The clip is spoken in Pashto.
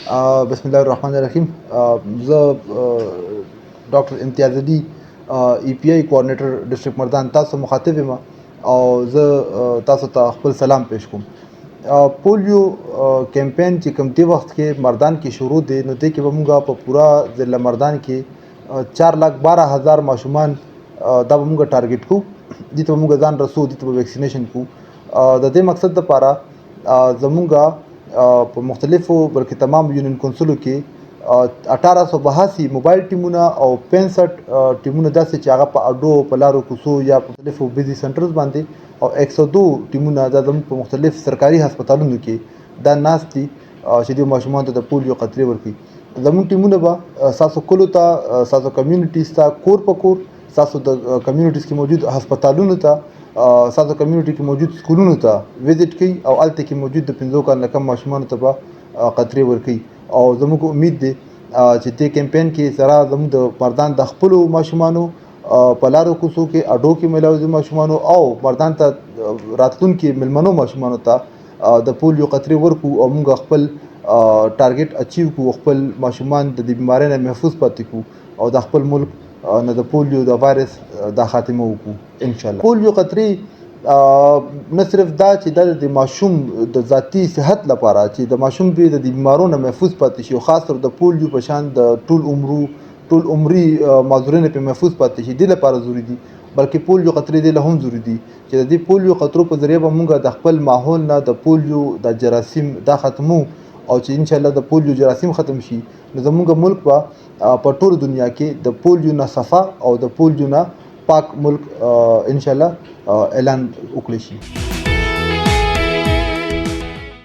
بسم الله الرحمن الرحیم. زه ډاکټر امتیاز علي ای پی آی کوارډینیټر ډسټرکټ مردان تاسو مخاطب یم او زه تاسو ته خپل سلام پیش کوم. پولیو کمپین چې کوم دې وخت کې مردان کې شروع دی نو دې کې به موږ په پورا ضلع مردان کې 4,12,000 ماشومان دا به موږ ټارګټ کوو. دې ته به موږ ځان رسو، دې ته به ویکسینیشن کوو. د دې مقصد لپاره زموږ په مختلفو بلکې تمام یونین کونسلو کې 1882 موبایل ټیمونه او 65 ټیمونه داسې چې هغه په اډو په لارو کوڅو یا په مختلفو بیزي سنټرز باندې او 102 ټیمونه دا زموږ په مختلف سرکاري هسپتالونو کې دا ناست دي چې د ماشومانو ته د پولیو قطرې ورکوي. زموږ ټیمونه به ستاسو کلو ته، ستاسو کمیونټیز ته، کور په کور، ستاسو د کمیونټیز کې موجود هسپتالونو ته، ستاسو کمیونټي کې موجود سکولونو ته وزټ کوي او هلته کې موجود د 15 کال کم ماشومانو ته به قطرې ورکوي. او زموږ امید دی چې دې کمپین کې سره زموږ د مردان د خپلو ماشومانو په لارو کوڅو کې اډو کې ملاوي ماشومانو او مردان ته راتلونکي ملمنو ماشومانو ته د پولیو قطرې ورکو او موږ خپل ټارګټ اچیو کو، خپل ماشومان د دې بیمارۍ نه محفوظ پاتې کو او د خپل ملک نه د پولیو د وایرس د خاتمه وکړو ان شاء الله. پولیو قطرې نه صرف دا چې د ماشوم د ذاتی صحت لپاره چې د ماشوم د بیمارو نه محفوظ پاتې شي او خاص تر د پولیو په شان د ټول عمري معذورینو په محفوظ پاتې شي، دې لپاره ضروري دي، بلکې پولیو قطرې دې له هم ضروري دي چې د دې پولیو قطرو په ذریعه به موږ د خپل ماحول نه د پولیو د جراثیم دا ختمو او چې ان شاء الله د پولیو جراثیم ختم شي نو زموږ ملک په ټول دنیا کې د پولیو نه صفا او د پولیو نه پاک ملک ان شاء الله اعلان وکړي شي.